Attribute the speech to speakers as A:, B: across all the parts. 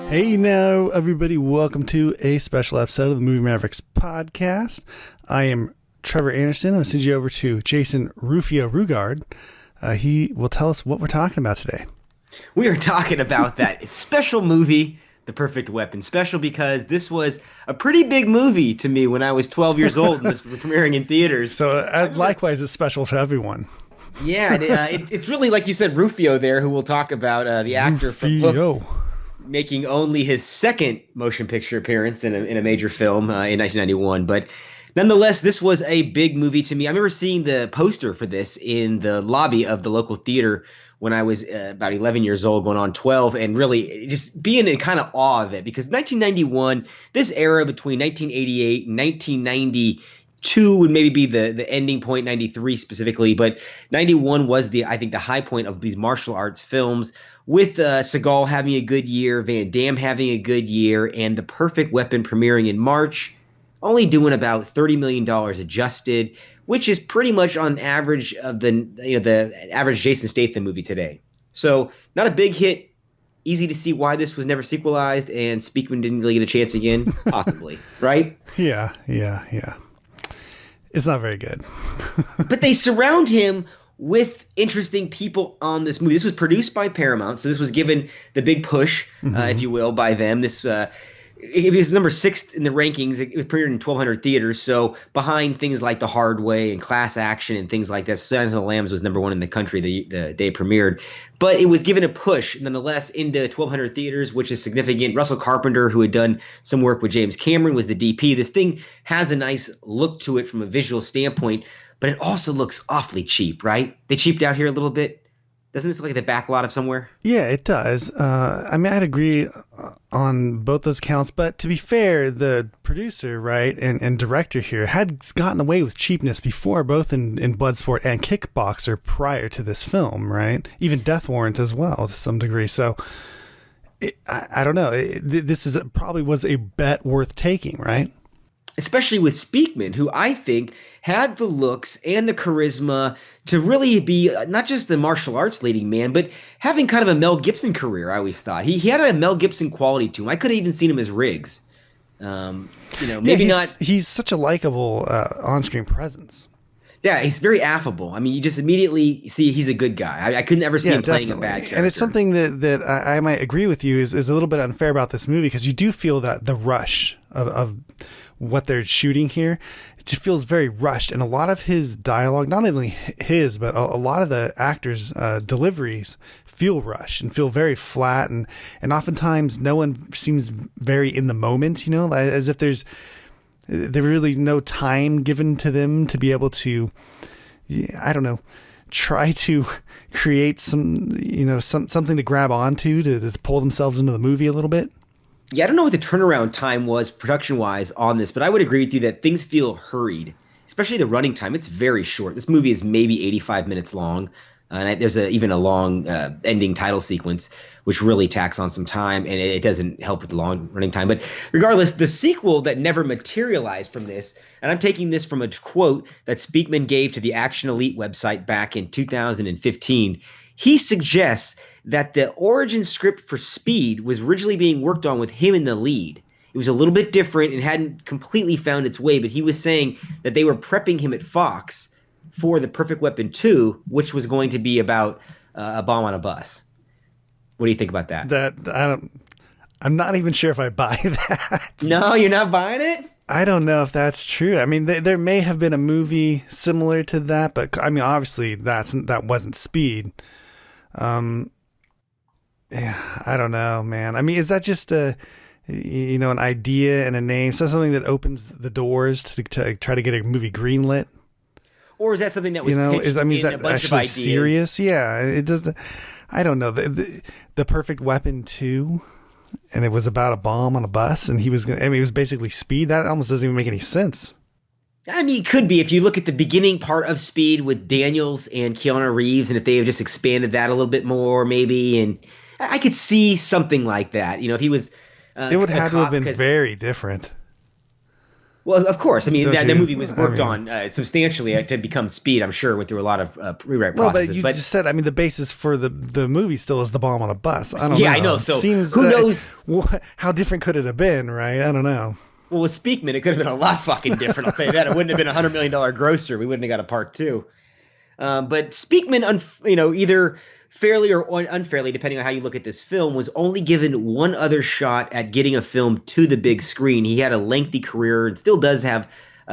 A: Hey now, everybody, welcome to a special episode of the Movie Mavericks podcast. I am Trevor Anderson. I'm going to send you over to Jason Rugard. He will tell us what we're talking about today.
B: We are talking about that special movie, The Perfect Weapon. Special because this was a pretty big movie to me when I was 12 years old and this was premiering in theaters.
A: So likewise, it's special to everyone.
B: Yeah, it's really, like you said, Rufio there, who we'll talk about, the actor from Hook, making only his second motion picture appearance in a major film in 1991. But nonetheless, this was a big movie to me. I remember seeing the poster for this in the lobby of the local theater when I was about 11 years old, going on 12, and really just being in kind of awe of it. Because 1991, this era between 1988 and 1992 would maybe be the ending point, 93 specifically, but 91 was I think the high point of these martial arts films, with Seagal having a good year, Van Damme having a good year, and The Perfect Weapon premiering in March, only doing about $30 million adjusted, which is pretty much on average of the average Jason Statham movie today. So not a big hit. Easy to see why this was never sequelized, and Speakman didn't really get a chance again, possibly, right?
A: Yeah. It's not very good.
B: But they surround him with interesting people on this movie. This was produced by Paramount, so this was given the big push, if you will, by them. This it was number 6 in the rankings. It was premiered in 1,200 theaters, so behind things like The Hard Way and Class Action and things like that. Silence of the Lambs was number 1 in the country the day it premiered. But it was given a push, nonetheless, into 1,200 theaters, which is significant. Russell Carpenter, who had done some work with James Cameron, was the DP. This thing has a nice look to it from a visual standpoint, but it also looks awfully cheap, right? They cheaped out here a little bit. Doesn't this look like the back lot of somewhere?
A: Yeah, it does. I mean, I'd agree on both those counts, but to be fair, the producer, right, and director here had gotten away with cheapness before, both in Bloodsport and Kickboxer prior to this film, right? Even Death Warrant as well, to some degree. So, I don't know. This probably was a bet worth taking, right?
B: Especially with Speakman, who I think had the looks and the charisma to really be not just the martial arts leading man, but having kind of a Mel Gibson career, I always thought. He had a Mel Gibson quality to him. I could have even seen him as Riggs. Maybe not. He's
A: such a likable on-screen presence.
B: Yeah, he's very affable. I mean, you just immediately see he's a good guy. I couldn't ever see him playing a bad character.
A: And it's something that I might agree with you is a little bit unfair about this movie, because you do feel that the rush of what they're shooting here, it just feels very rushed. And a lot of his dialogue, not only his, but a lot of the actors' deliveries feel rushed and feel very flat. And oftentimes no one seems very in the moment, as if there's really no time given to them to be able to, I don't know, try to create something to grab onto to pull themselves into the movie a little bit.
B: Yeah, I don't know what the turnaround time was production-wise on this, but I would agree with you that things feel hurried, especially the running time. It's very short. This movie is maybe 85 minutes long, and there's even a long ending title sequence, which really tacks on some time, and it doesn't help with the long running time. But regardless, the sequel that never materialized from this, and I'm taking this from a quote that Speakman gave to the Action Elite website back in 2015, he suggests that the origin script for Speed was originally being worked on with him in the lead. It was a little bit different and hadn't completely found its way, but he was saying that they were prepping him at Fox for The Perfect Weapon 2, which was going to be about a bomb on a bus. What do you think about that?
A: I'm not even sure if I buy that.
B: No, you're not buying it?
A: I don't know if that's true. I mean, there may have been a movie similar to that, but I mean, obviously that wasn't Speed. Yeah, I don't know, man. I mean, is that just an idea and a name? So something that opens the doors to try to get a movie greenlit?
B: Or is that something that was pitched
A: is that
B: a bunch
A: actually
B: of ideas?
A: Serious? Yeah, it does. I don't know. The Perfect Weapon 2, and it was about a bomb on a bus, and it was basically Speed. That almost doesn't even make any sense.
B: I mean, it could be if you look at the beginning part of Speed with Daniels and Keanu Reeves, and if they have just expanded that a little bit more, maybe, and I could see something like that. If he was,
A: it would have to have been very different.
B: Well, of course. I mean,
A: Don't
B: that
A: you?
B: movie was worked
A: I mean,
B: on substantially to become Speed, I'm sure, went through a lot of rewrite
A: well,
B: processes.
A: but you
B: But
A: just said, I mean, the basis for the movie still is the bomb on a bus. I don't know.
B: yeah, I know.
A: It
B: So
A: seems
B: who knows?
A: how different could it have been, right? I don't know.
B: Well, with Speakman, it could have been a lot fucking different. I'll tell you that. It wouldn't have been a $100 million grosser. We wouldn't have got a part two. But Speakman, either fairly or unfairly, depending on how you look at this film, was only given one other shot at getting a film to the big screen. He had a lengthy career and still does have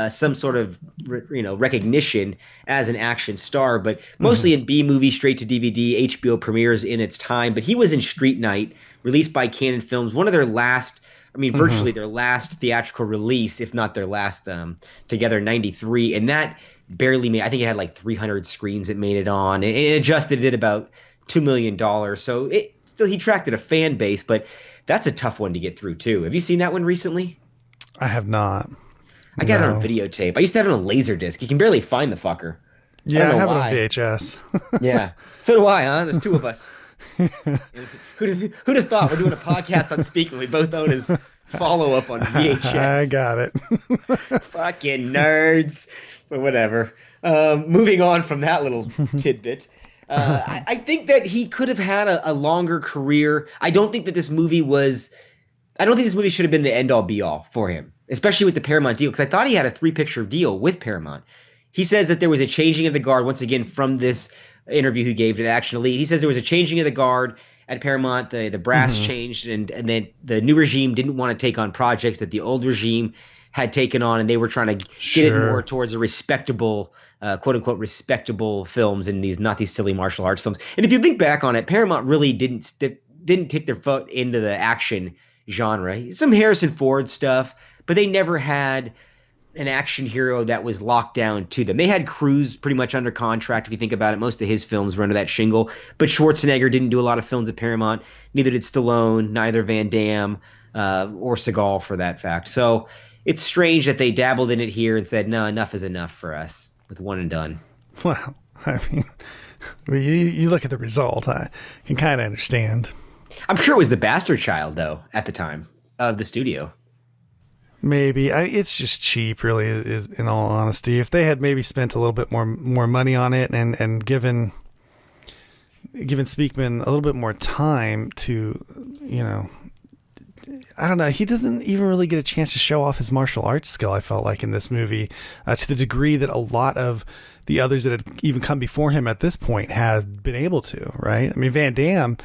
B: some sort of recognition as an action star, but mostly in B movie, straight to DVD, HBO premieres in its time. But he was in Street Night, released by Cannon Films, one of their last. I mean, virtually their last theatrical release, if not their last together, 93. And that barely made, I think it had like 300 screens it made it on. It adjusted it about $2 million. So he attracted a fan base, but that's a tough one to get through too. Have you seen that one recently?
A: I have not.
B: I got it on videotape. I used to have it on Laserdisc. You can barely find the fucker.
A: Yeah, I have it on VHS.
B: Yeah. So do I, huh? There's two of us. Who'd have thought we're doing a podcast on Speaking? We both own his follow-up on VHS.
A: I got it.
B: Fucking nerds. But whatever. Moving on from that little tidbit. I think that he could have had a longer career. I don't think this movie should have been the end-all be-all for him, especially with the Paramount deal, because I thought he had a 3-picture deal with Paramount. He says that there was a changing of the guard, once again, from this interview he gave to the Action Elite. He says there was a changing of the guard at Paramount. The brass changed, and then the new regime didn't want to take on projects that the old regime had taken on, and they were trying to get it more towards a respectable, quote-unquote, respectable films and not these silly martial arts films. And if you think back on it, Paramount really didn't take their foot into the action genre. Some Harrison Ford stuff, but they never had an action hero that was locked down to them. They had Cruise pretty much under contract. If you think about it, most of his films were under that shingle, but Schwarzenegger didn't do a lot of films at Paramount. Neither did Stallone, neither Van Damme, or Seagal for that fact. So it's strange that they dabbled in it here and said, no, enough is enough for us with one and done.
A: Well, I mean, you look at the result, I can kind of understand.
B: I'm sure it was the bastard child, though, at the time of the studio.
A: Maybe. It's just cheap, really, is in all honesty. If they had maybe spent a little bit more money on it and given Speakman a little bit more time to, I don't know. He doesn't even really get a chance to show off his martial arts skill, I felt like, in this movie, to the degree that a lot of the others that had even come before him at this point had been able to, right? I mean, Van Damme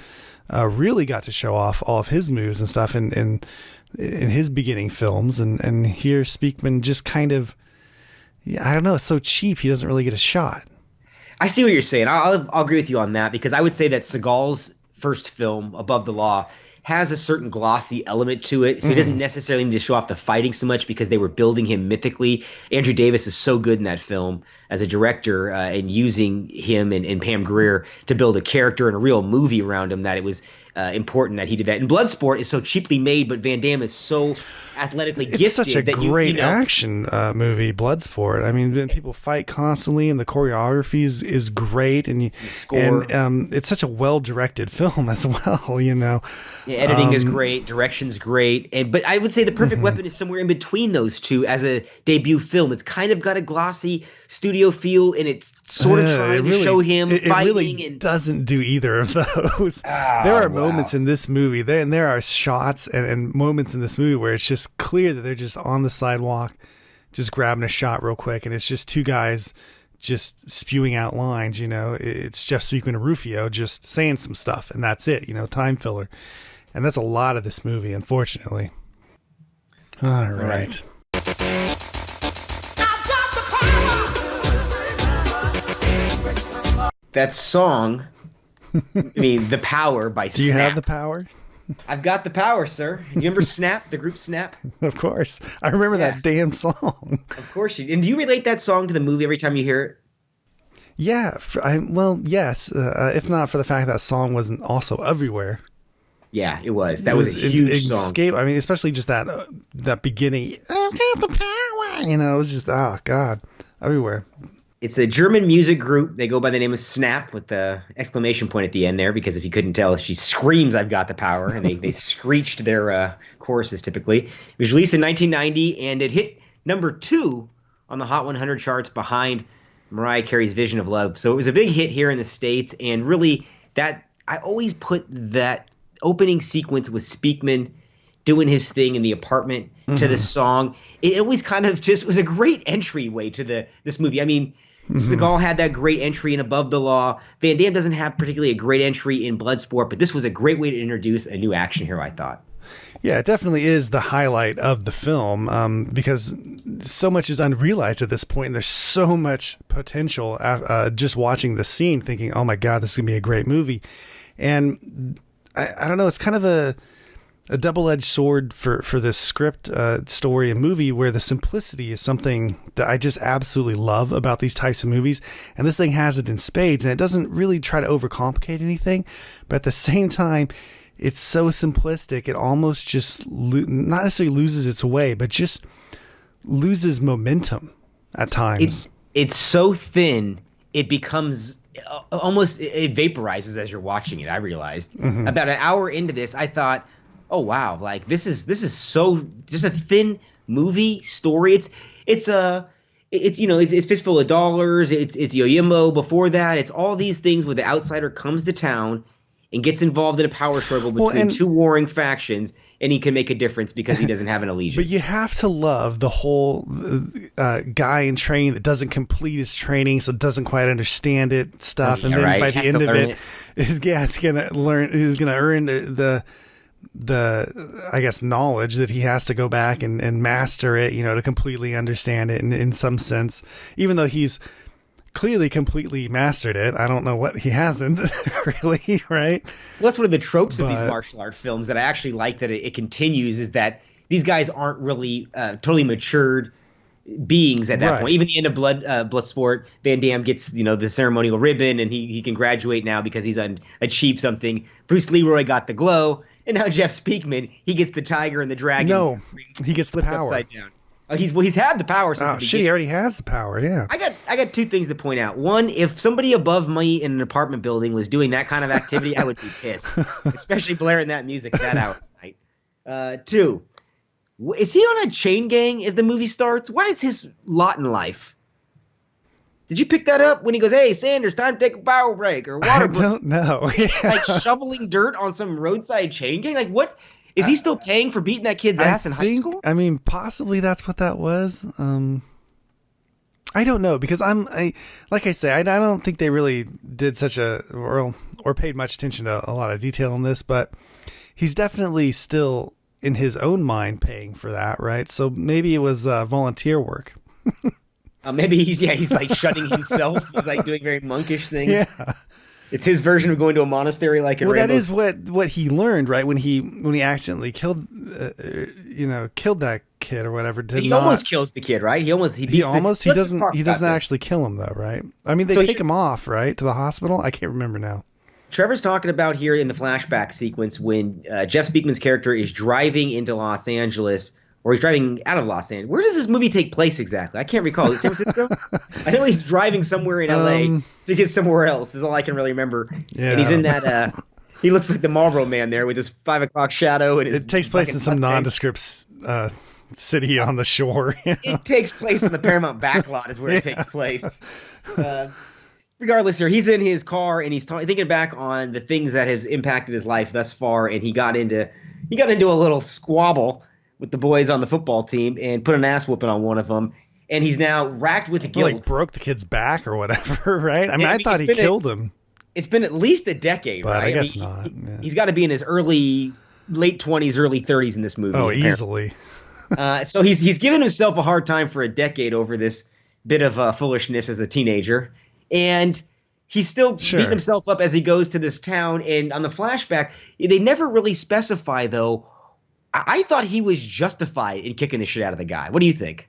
A: really got to show off all of his moves and stuff in his beginning films, and here Speakman just kind of, I don't know, it's so cheap he doesn't really get a shot.
B: I see what you're saying. I'll agree with you on that, because I would say that Seagal's first film, Above the Law, has a certain glossy element to it, so he doesn't necessarily need to show off the fighting so much because they were building him mythically. Andrew Davis is so good in that film as a director and using him and Pam Grier to build a character and a real movie around him that it was important that he did that. And Bloodsport is so cheaply made, but Van Damme is so athletically gifted.
A: It's such a great action movie, Bloodsport. I mean, people fight constantly, and the choreography is great, and it's such a well-directed film as well.
B: Yeah, editing is great, direction's great, but I would say The Perfect Weapon is somewhere in between those two as a debut film. It's kind of got a glossy studio feel, and it's sort of trying to show him fighting. It really
A: doesn't do either of those. There are moments in this movie, there are shots and moments in this movie where it's just clear that they're just on the sidewalk, just grabbing a shot real quick, and it's just two guys just spewing out lines. It's Jeff Speakman and Rufio just saying some stuff, and that's it. Time filler, and that's a lot of this movie, unfortunately. All right.
B: That song, The Power by Snap.
A: Do you have the power?
B: I've got the power, sir. Do you remember Snap, the group Snap?
A: Of course. I remember that damn song.
B: Of course you do. And do you relate that song to the movie every time you hear it?
A: Yeah. Yes. If not for the fact that song wasn't also everywhere.
B: Yeah, it was. That was a huge song.
A: I mean, especially just that beginning. I've got the power. It was just, oh, God, everywhere.
B: It's a German music group. They go by the name of Snap with the exclamation point at the end there, because if you couldn't tell, she screams, "I've got the power," and they screeched their choruses typically. It was released in 1990, and it hit number 2 on the Hot 100 charts behind Mariah Carey's Vision of Love. So it was a big hit here in the States, and really that I always put that opening sequence with Speakman doing his thing in the apartment to the song. It always kind of just was a great entryway to this movie. I mean, Seagal had that great entry in Above the Law. Van Damme doesn't have particularly a great entry in Bloodsport, but this was a great way to introduce a new action hero, I thought.
A: Yeah, it definitely is the highlight of the film because so much is unrealized at this point. And there's so much potential just watching the scene thinking, oh my God, this is going to be a great movie. And I don't know, it's kind of a double-edged sword for this script, story and movie where the simplicity is something that I just absolutely love about these types of movies. And this thing has it in spades, and it doesn't really try to overcomplicate anything. But at the same time, it's so simplistic, it almost just not necessarily loses its way, but just loses momentum at times.
B: It's so thin, it becomes almost, it vaporizes as you're watching it. I realized about an hour into this, I thought, oh wow, like this is so just a thin movie story. It's Fistful of Dollars. It's Yo-Yimbo before that. It's all these things where the outsider comes to town and gets involved in a power struggle between two warring factions, and he can make a difference because he doesn't have an allegiance.
A: But you have to love the whole guy in training that doesn't complete his training, so doesn't quite understand it stuff, and then by the end of it, he's gonna earn the I guess knowledge that he has to go back and master it, to completely understand it in some sense, even though he's clearly completely mastered it. I don't know what he hasn't really, right?
B: Well, that's one of the tropes of these martial art films that I actually like, that it continues, is that these guys aren't really totally matured beings at that point. Even the end of Bloodsport, Van Damme gets the ceremonial ribbon, and he can graduate now because he's achieved something. Bruce Leroy got the glow, and now Jeff Speakman, he gets the tiger and the dragon.
A: No, he gets the power
B: upside down. He's had the power since the beginning.
A: He already has the power, yeah.
B: I got 2 things to point out. One, if somebody above me in an apartment building was doing that kind of activity, I would be pissed, especially blaring that music at that hour of night. 2, is he on a chain gang as the movie starts? What is his lot in life? Did you pick that up when he goes, "Hey, Sanders, time to take a power break," or water break?
A: I don't know.
B: Like shoveling dirt on some roadside chain gang? Like what? Is he still paying for beating that kid's ass in high school?
A: I mean, possibly that's what that was. I don't know, because like I say, I don't think they really did such or paid much attention to a lot of detail in this, but he's definitely still in his own mind paying for that, right? So maybe it was volunteer work.
B: Maybe he's like shutting himself. He's like doing very monkish things.
A: Yeah.
B: It's his version of going to a monastery, like in Rambo.
A: That is what he learned, right? When he accidentally killed that kid or whatever.
B: Almost kills the kid, right? He
A: doesn't actually kill him though, right? I mean, they take him off, right, to the hospital. I can't remember now.
B: Trevor's talking about here in the flashback sequence when Jeff Speakman's character is driving into Los Angeles, or he's driving out of Los Angeles. Where does this movie take place exactly? I can't recall. Is it San Francisco? I know he's driving somewhere in L.A. to get somewhere else is all I can really remember. Yeah. And he's in that he looks like the Marlboro Man there with his 5 o'clock shadow. And
A: it takes place in some nondescript city on the shore.
B: It takes place in the Paramount backlot is where it takes place. Regardless here, he's in his car and he's thinking back on the things that has impacted his life thus far, and he got into a little squabble with the boys on the football team and put an ass whooping on one of them, and he's now racked with guilt.
A: Like broke the kid's back or whatever, right? I mean, I thought he killed him.
B: It's been at least a decade,
A: but
B: right?
A: I guess not. Yeah.
B: He's got to be in his late 20s, early 30s in this movie.
A: Oh, apparently. Easily.
B: So he's given himself a hard time for a decade over this bit of foolishness as a teenager, and he's still beating himself up as he goes to this town. And on the flashback, they never really specify, though. I thought he was justified in kicking the shit out of the guy. What do you think?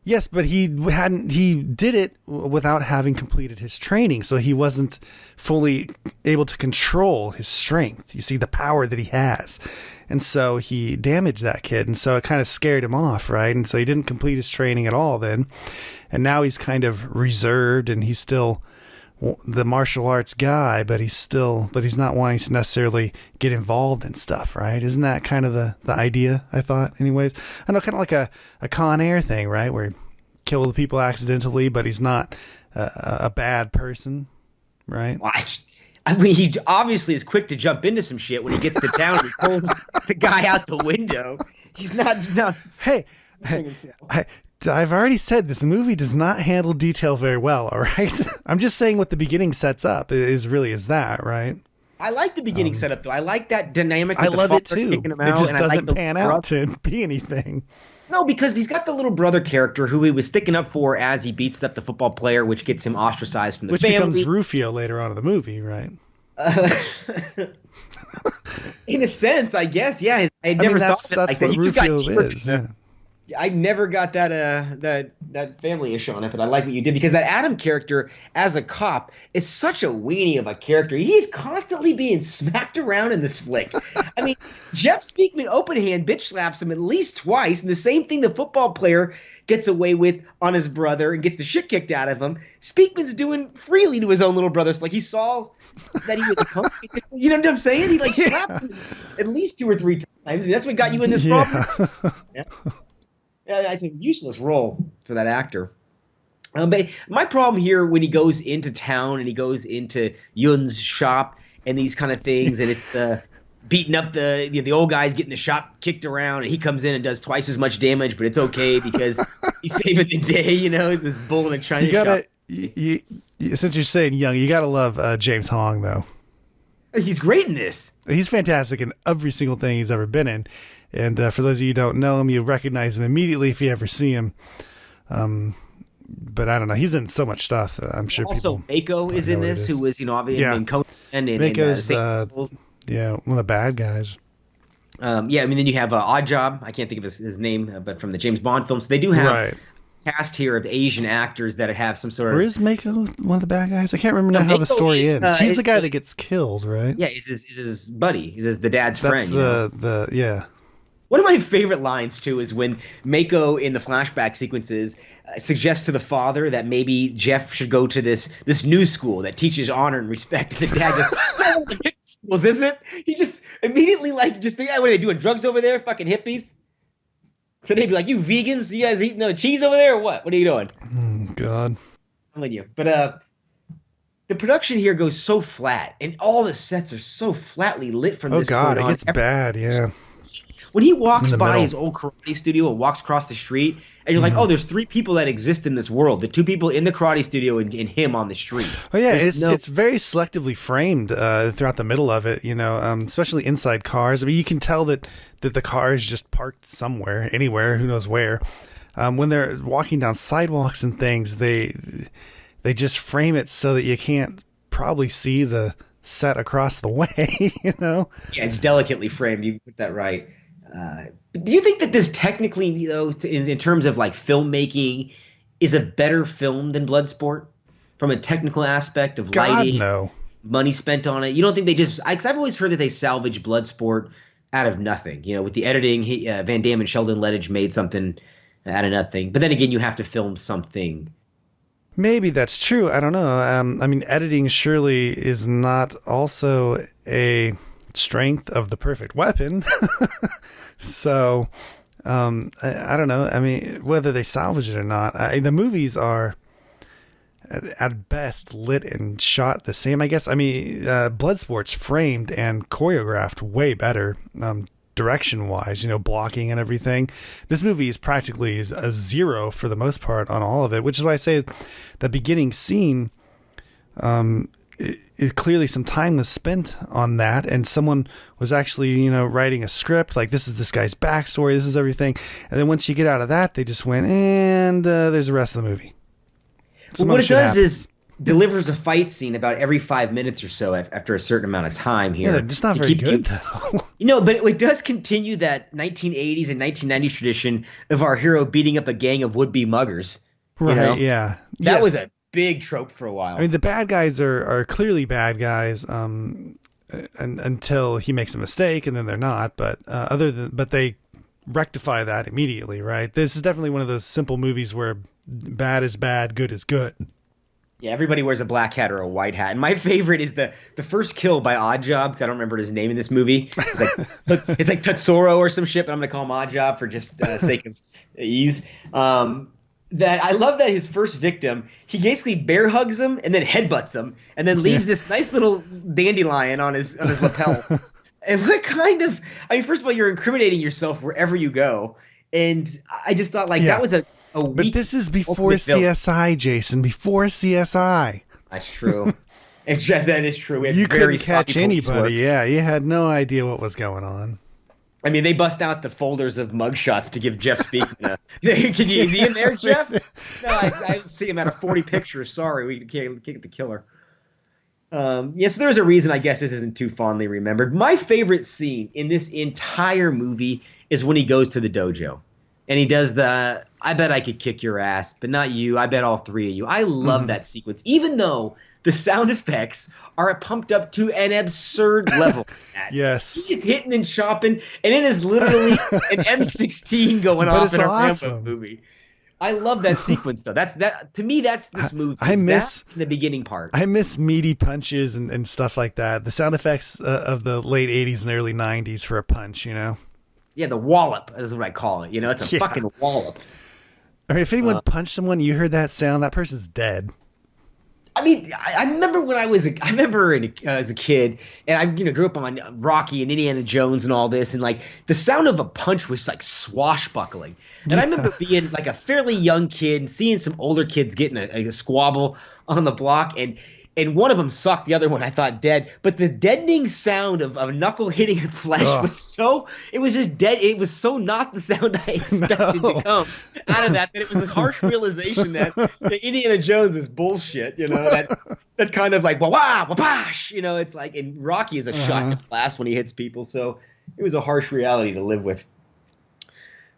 A: Yes, but he did it without having completed his training, so he wasn't fully able to control his strength. You see the power that he has. And so he damaged that kid, and so it kind of scared him off, right? And so he didn't complete his training at all then. And now he's kind of reserved, and he's still the martial arts guy, but he's not wanting to necessarily get involved in stuff, right? Isn't that kind of the idea, I thought, anyways? I know, kind of like a Con Air thing, right? Where he killed the people accidentally, but he's not a bad person, right?
B: Well, I mean, he obviously is quick to jump into some shit when he gets to town and he pulls the guy out the window. He's not.
A: Hey, I've already said this movie does not handle detail very well, all right? I'm just saying what the beginning sets up is that, right?
B: I like the beginning setup, though. I like that dynamic.
A: I love it, too. It just doesn't pan out to be anything.
B: No, because he's got the little brother character who he was sticking up for as he beats up the football player, which gets him ostracized from the family.
A: Which becomes Rufio later on in the movie, right?
B: In a sense, I guess, yeah. I never thought of it like that.
A: Rufio is, yeah.
B: I never got that family issue on it, but I like what you did, because that Adam character as a cop is such a weenie of a character. He's constantly being smacked around in this flick. I mean, Jeff Speakman open hand bitch slaps him at least twice, and the same thing the football player gets away with on his brother and gets the shit kicked out of him. Speakman's doing freely to his own little brother. So, like, he saw that he was a punk. You know what I'm saying? He slapped him at least 2 or 3 times. I mean, that's what got you in this problem. Yeah. Yeah, it's a useless role for that actor. But my problem here, when he goes into town and he goes into Yun's shop and these kind of things, and it's the beating up the old guy's getting the shop kicked around, and he comes in and does twice as much damage, but it's okay because he's saving the day. This bull in a China shop.
A: Since you're saying young, you gotta love James Hong, though.
B: He's great in this.
A: He's fantastic in every single thing he's ever been in. And for those of you who don't know him, you recognize him immediately if you ever see him. But I don't know. He's in so much stuff. I'm sure
B: also,
A: people.
B: Mako is in this, who was, obviously in Conan and
A: Mako's, one of the bad guys.
B: I mean, then you have Odd Job. I can't think of his name, but from the James Bond films. So they do have a cast here of Asian actors that have some sort of.
A: Or is Mako one of the bad guys? I can't remember now how the story ends. He's the guy that gets killed, right?
B: Yeah, is his buddy. He's the dad's friend.
A: Yeah.
B: One of my favorite lines, too, is when Mako in the flashback sequences suggests to the father that maybe Jeff should go to this new school that teaches honor and respect. And the dad goes, "No, the hippie schools, is it?" He just immediately just think, what are they doing, drugs over there? Fucking hippies? So they'd be like, "You vegans, you guys eating no cheese over there or what? What are you doing?"
A: Oh, God.
B: I'm telling you. But the production here goes so flat, and all the sets are so flatly lit from this point on.
A: Oh, God, it gets bad, yeah.
B: When he walks by his old karate studio and walks across the street, and you're like, oh, there's 3 people that exist in this world. The 2 people in the karate studio and him on the street.
A: Oh, yeah, it's very selectively framed throughout the middle of it, especially inside cars. I mean, you can tell that the car is just parked somewhere, anywhere, who knows where. When they're walking down sidewalks and things, they just frame it so that you can't probably see the set across the way, Yeah,
B: it's delicately framed. You put that right. Do you think that this technically, in terms of like filmmaking, is a better film than Bloodsport from a technical aspect of lighting,
A: no.
B: money spent on it? You don't think they just? Because I've always heard that they salvaged Bloodsport out of nothing. With the editing, Van Damme and Sheldon Lettich made something out of nothing. But then again, you have to film something.
A: Maybe that's true. I don't know. I mean, editing surely is not also a strength of the perfect weapon. So I don't know. I mean, whether they salvage it or not, the movies are at best lit and shot the same, I guess. I mean, Bloodsport's framed and choreographed way better, direction wise, blocking and everything. This movie is practically a 0 for the most part on all of it, which is why I say the beginning scene, clearly some time was spent on that, and someone was actually, writing a script, like this is this guy's backstory, this is everything. And then once you get out of that, they just went, and there's the rest of the movie.
B: Well, what it does is delivers a fight scene about every 5 minutes or so after a certain amount of time here.
A: Yeah, they're just not very good, though.
B: But it does continue that 1980s and 1990s tradition of our hero beating up a gang of would-be muggers.
A: Right, yeah.
B: That was a big trope for a while.
A: I mean, the bad guys are clearly bad guys until he makes a mistake, and then they're not. But but they rectify that immediately, right? This is definitely one of those simple movies where bad is bad, good is good.
B: Yeah, everybody wears a black hat or a white hat. And my favorite is the first kill by Oddjob, because I don't remember his name in this movie. It's like Tetsuro or some shit, but I'm going to call him Oddjob for just sake of ease. That I love that his first victim, he basically bear hugs him and then headbutts him and then leaves this nice little dandelion on his lapel. And what kind of, I mean, first of all, you're incriminating yourself wherever you go. And I just thought that was a weak.
A: But this is before CSI, Jason, before CSI.
B: That's true. That is true.
A: You couldn't catch anybody. Yeah, you had no idea what was going on.
B: I mean, they bust out the folders of mugshots to give Jeff Speakman is he in there, Jeff? No, I didn't see him out of 40 pictures. Sorry, we can't get the killer. Yes, there's a reason I guess this isn't too fondly remembered. My favorite scene in this entire movie is when he goes to the dojo. And he does the, I bet I could kick your ass, but not you. I bet all three of you. I love that sequence, even though the sound effects are pumped up to an absurd level.
A: Yes.
B: He's hitting and chopping, and it is literally an M16 going off in a Rambo movie. I love that sequence, though. To me, that's this movie.
A: I miss
B: the beginning part.
A: I miss meaty punches and stuff like that. The sound effects of the late 80s and early 90s for a punch, you know?
B: Yeah, the wallop is what I call it. You know, it's a fucking wallop.
A: I mean, if anyone punched someone, you heard that sound, that person's dead.
B: I mean, I remember when as a kid, and I grew up on Rocky and Indiana Jones and all this, and like the sound of a punch was like swashbuckling. And I remember being like a fairly young kid and seeing some older kids getting a squabble on the block, and one of them sucked the other one, I thought, dead. But the deadening sound of knuckle hitting flesh it was just dead. It was so not the sound I expected to come out of that it was this harsh realization that Indiana Jones is bullshit, that kind of like, wah-wah, wah-bash, it's like, and Rocky is a shot to blast when he hits people. So it was a harsh reality to live with.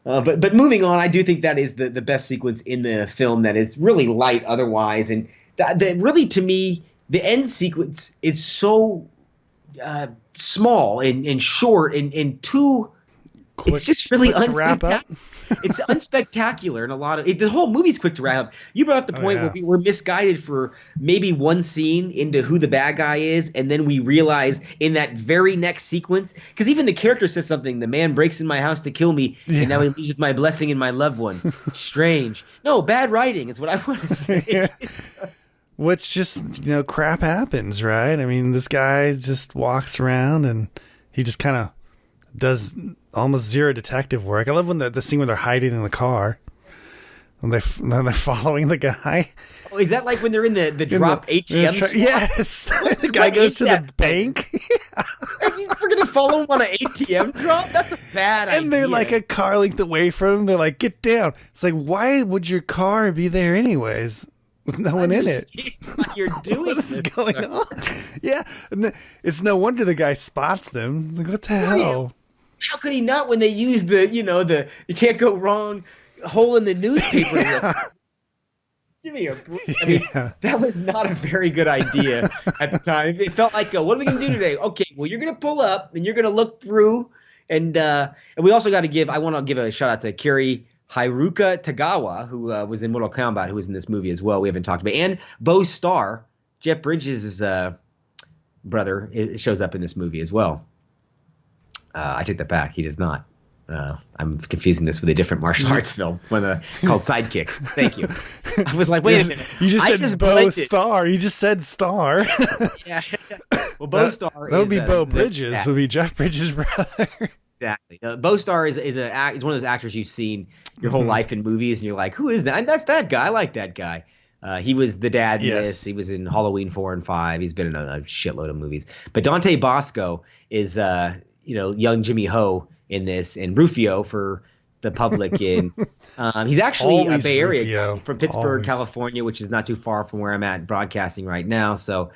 B: But moving on, I do think that is the best sequence in the film that is really light otherwise. And that really, to me, the end sequence is so small and short and too. Quick, it's just really unspectacular. It's unspectacular, and a lot of the whole movie's quick to wrap up. You brought up the point where we were misguided for maybe one scene into who the bad guy is, and then we realize in that very next sequence, because even the character says something: "The man breaks in my house to kill me, and now he leaves with my blessing and my loved one." Strange. No, bad writing is what I want to say.
A: What's just, crap happens, right? I mean, this guy just walks around and he just kind of does almost zero detective work. I love when the scene where they're hiding in the car and they're following the guy. Oh,
B: is that like when they're in the drop ATM?
A: Yes. The guy goes to the bank.
B: We're going to follow him on an ATM drop? That's a bad idea.
A: And they're like a car length away from him. They're like, get down. It's like, why would your car be there anyways? With no one in it.
B: What you're doing?
A: What is going on? Yeah. It's no wonder the guy spots them. It's like, what the hell?
B: How could he not when they use the you can't go wrong hole in the newspaper? Yeah. Give me a break. I mean, that was not a very good idea at the time. It felt like, what are we going to do today? Okay, well, you're going to pull up and you're going to look through. And we also got to I want to give a shout out to Kiri Haruka Tagawa, who was in Mortal Kombat, who was in this movie as well. We haven't talked about. And Bo Starr, Jeff Bridges' brother, shows up in this movie as well. I take that back. He does not. I'm confusing this with a different martial arts film called Sidekicks. Thank you. I was like, wait a minute.
A: You just said Bo Starr. You just said Star.
B: Yeah. Well, Bo Starr
A: that would be Bo Bridges. Would be Jeff Bridges' brother.
B: Exactly. Bo Starr is one of those actors you've seen your whole life in movies, and you're like, who is that? And that's that guy. I like that guy. He was the dad in this. He was in Halloween 4 and 5. He's been in a shitload of movies. But Dante Bosco is young Jimmy Ho in this, and Rufio for the public in he's actually a Bay Area guy from Pittsburgh, California, which is not too far from where I'm at broadcasting right now. So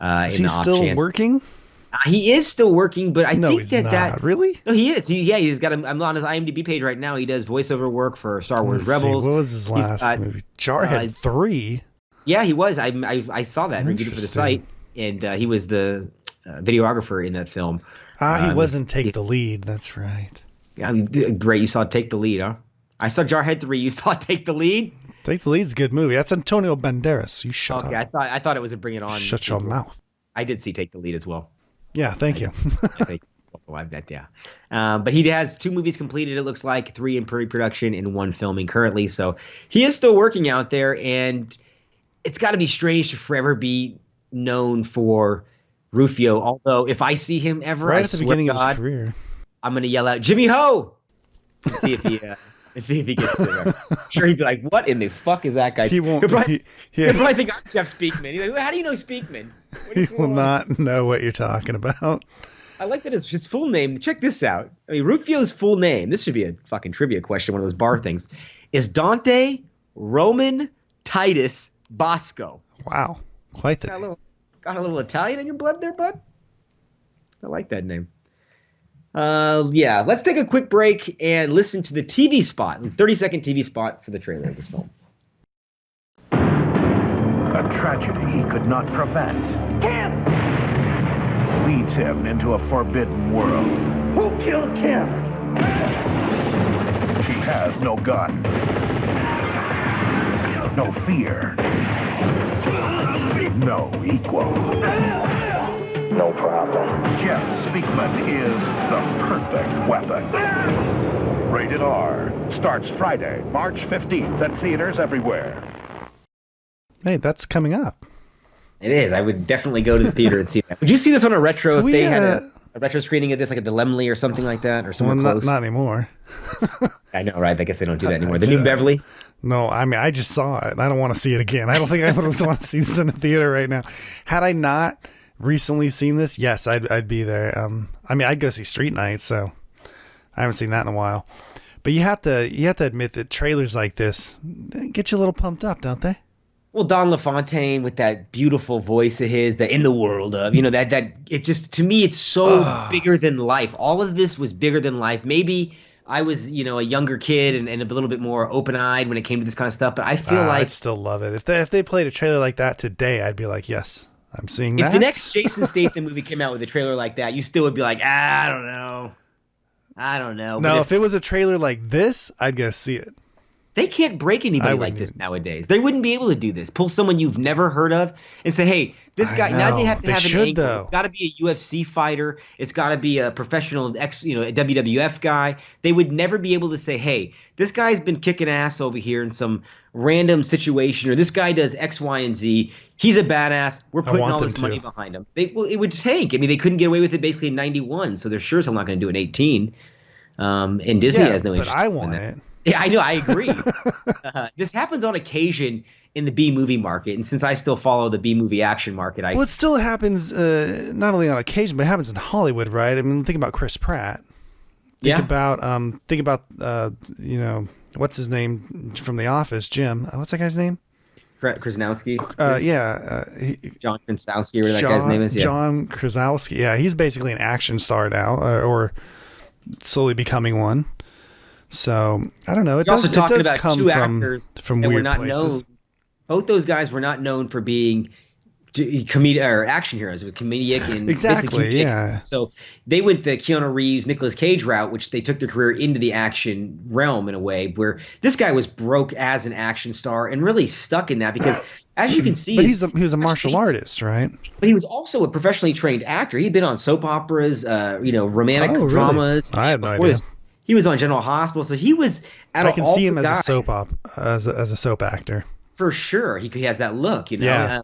A: is he still working?
B: He is still working, but I think
A: he's not. Really?
B: No, he is. He's got I'm on his IMDb page right now. He does voiceover work for Star Wars Rebels.
A: What was his last movie? Jarhead 3.
B: Yeah, he was. I saw that and reviewed it for the site, and he was the videographer in that film.
A: He wasn't Take the Lead. That's right.
B: Yeah, I mean, great. You saw Take the Lead, huh? I saw Jarhead 3. You saw Take the Lead?
A: Take the Lead's a good movie. That's Antonio Banderas. You shut up.
B: Okay, I thought it was a Bring It On.
A: Shut your mouth.
B: I did see Take the Lead as well.
A: Yeah, thank you.
B: But he has 2 movies completed, it looks like, 3 in pre-production and 1 filming currently. So he is still working out there, and it's got to be strange to forever be known for Rufio. Although if I see him ever,
A: right at the beginning of his career,
B: I'm going to yell out, Jimmy Ho! And see if he gets there. I'm sure he'd be like, what in the fuck is that guy?
A: He won't.
B: He'll probably think I'm Jeff Speakman. He's like, well, how do you know Speakman?
A: He will not know what you're talking about.
B: I like that his full name. Check this out. I mean, Rufio's full name, this should be a fucking trivia question, one of those bar things, is Dante Roman Titus Bosco.
A: Wow. Quite the name.
B: Got a little Italian in your blood there, bud? I like that name. Yeah, let's take a quick break and listen to the TV spot, 30-second TV spot for the trailer of this film.
C: A tragedy he could not prevent. Kim! Leads him into a forbidden world. Who killed Kim? She has no gun. No fear. No equal.
D: No problem.
C: Jeff Speakman is the perfect weapon. Rated R. Starts Friday, March 15th at theaters everywhere.
A: Hey, that's coming up.
B: It is. I would definitely go to the theater and see that. Would you see this on a retro if they had a retro screening of this, like at the Lemley or something like that, or somewhere close?
A: Not anymore.
B: I know, right? I guess they don't do that anymore. The new Beverly?
A: No, I mean, I just saw it. I don't want to see it again. I don't think I would want to see this in the theater right now. Had I not recently seen this, yes, I'd be there. I mean, I'd go see Street Night, so I haven't seen that in a while. But you have to admit that trailers like this get you a little pumped up, don't they?
B: Well, Don LaFontaine with that beautiful voice of his, the in the world of, that it just, to me, it's so bigger than life. All of this was bigger than life. Maybe I was, a younger kid and a little bit more open-eyed when it came to this kind of stuff, but I feel like
A: I'd still love it. If they played a trailer like that today, I'd be like, yes, I'm seeing that.
B: If the next Jason Statham movie came out with a trailer like that, you still would be like, I don't know.
A: No, if it was a trailer like this, I'd go see it.
B: They can't break anybody like this nowadays. They wouldn't be able to do this. Pull someone you've never heard of and say, hey, this guy, now they have to have an angle. It's got to be a UFC fighter. It's got to be a professional a WWF guy. They would never be able to say, hey, this guy's been kicking ass over here in some random situation, or this guy does X, Y, and Z. He's a badass. We're putting all this money behind him. It would tank. I mean, they couldn't get away with it basically in 91, so they're sure as hell not going to do it in 18. And Disney has no interest.
A: But I want it.
B: Yeah, I know. I agree. This happens on occasion in the B-movie market, and since I still follow the B-movie action market,
A: well, it still happens not only on occasion, but it happens in Hollywood, right? I mean, think about Chris Pratt. Think about what's his name from The Office, Jim. What's that guy's name?
B: Krasinski.
A: John
B: Krasinski, whatever that guy's name is. Yeah.
A: John Krasinski. Yeah, he's basically an action star now, or slowly becoming one. So I don't know. It does come
B: two actors
A: from
B: that
A: weird
B: were not
A: places.
B: known. Both those guys were not known for being comedic or action heroes. It was comedic and
A: exactly, yeah.
B: So they went the Keanu Reeves, Nicolas Cage route, which they took their career into the action realm in a way where this guy was broke as an action star and really stuck in that because, as you can see,
A: but he was a martial artist, right?
B: But he was also a professionally trained actor. He'd been on soap operas, romantic dramas.
A: I had no idea.
B: He was on General Hospital, so he was.
A: I can see him as a soap actor
B: for sure. He has that look, Yeah.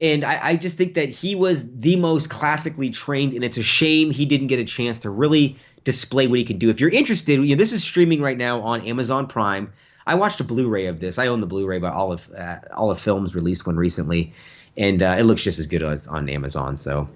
B: And I just think that he was the most classically trained, and it's a shame he didn't get a chance to really display what he could do. If you're interested, this is streaming right now on Amazon Prime. I watched a Blu-ray of this. I own the Blu-ray, but all of Films released one recently, and it looks just as good as on Amazon. So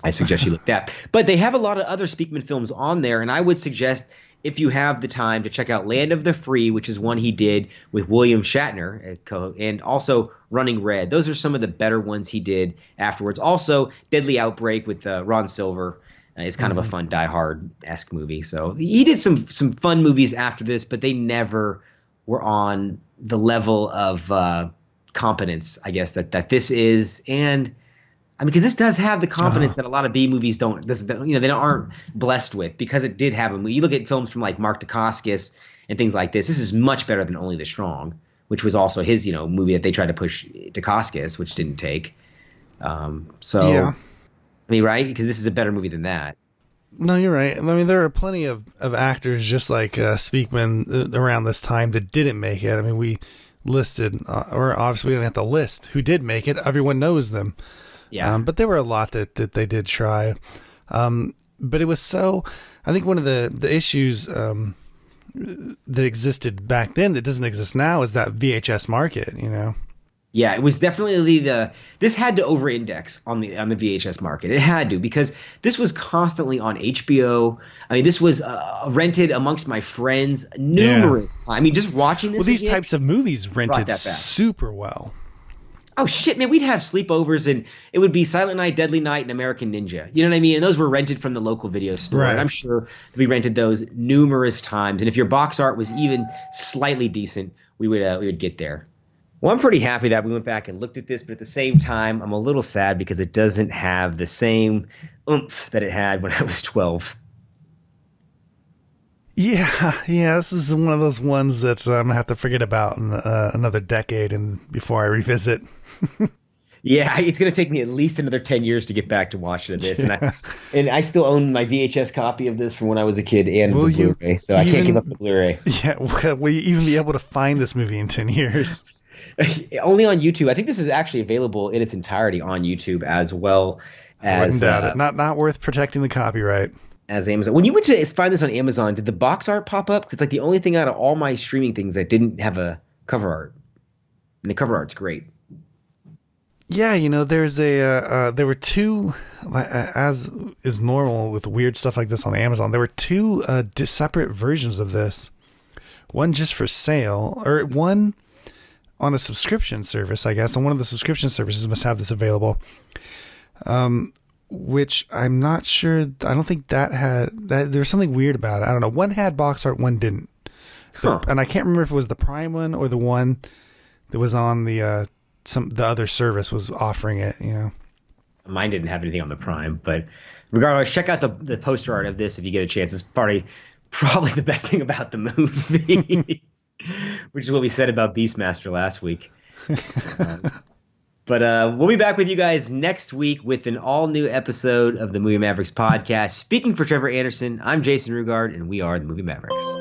B: I suggest you look that. But they have a lot of other Speakman films on there, and I would suggest, if you have the time, to check out Land of the Free, which is one he did with William Shatner, and also Running Red. Those are some of the better ones he did afterwards. Also, Deadly Outbreak with Ron Silver is kind of a fun Die Hard-esque movie. So he did some fun movies after this, but they never were on the level of competence, I guess, that this is. And I mean, because this does have the confidence that a lot of B movies don't. They aren't blessed with, because it did have them. When you look at films from like Mark Dacascos and things like this, this is much better than Only the Strong, which was also his, movie that they tried to push to Koskis, which didn't take.
A: Yeah.
B: I mean, right? Because this is a better movie than that.
A: No, you're right. I mean, there are plenty of actors just like Speakman around this time that didn't make it. I mean, we listed, or obviously we don't have to list who did make it. Everyone knows them.
B: Yeah.
A: But there were a lot that they did try. But it was so, I think one of the issues that existed back then that doesn't exist now is that VHS market,
B: Yeah, it was definitely this had to over-index on the VHS market. It had to, because this was constantly on HBO. I mean, this was rented amongst my friends numerous times. I mean, just watching this.
A: Well, these types of movies rented
B: that back.
A: super well.
B: Oh shit, man! We'd have sleepovers, and it would be Silent Night, Deadly Night, and American Ninja. You know what I mean? And those were rented from the local video store.
A: Right.
B: And I'm sure that we rented those numerous times. And if your box art was even slightly decent, we would get there. Well, I'm pretty happy that we went back and looked at this, but at the same time, I'm a little sad because it doesn't have the same oomph that it had when I was 12.
A: Yeah, this is one of those ones that I'm going to have to forget about in another decade and before I revisit.
B: Yeah, it's going to take me at least another 10 years to get back to watching this.
A: Yeah.
B: And I still own my VHS copy of this from when I was a kid and the Blu-ray, so I can't give up the Blu-ray.
A: Yeah, will you even be able to find this movie in 10 years?
B: Only on YouTube. I think this is actually available in its entirety on YouTube as well as...
A: I wouldn't doubt it. Not worth protecting the copyright.
B: As Amazon. When you went to find this on Amazon, did the box art pop up? Because it's like the only thing out of all my streaming things that didn't have a cover art. And the cover art's great.
A: Yeah, there's there were two, as is normal with weird stuff like this on Amazon, there were two separate versions of this. One just for sale, or one on a subscription service, I guess. And one of the subscription services must have this available. Which I'm not sure. I don't think that there was something weird about it. I don't know. One had box art, one didn't.
B: Huh.
A: And I can't remember if it was the Prime one or the one that was on the other service was offering it.
B: Mine didn't have anything on the Prime, but regardless, check out the poster art of this if you get a chance. It's probably the best thing about the movie, which is what we said about Beastmaster last week. But we'll be back with you guys next week with an all-new episode of the Movie Mavericks podcast. Speaking for Trevor Anderson, I'm Jason Rugard, and we are the Movie Mavericks.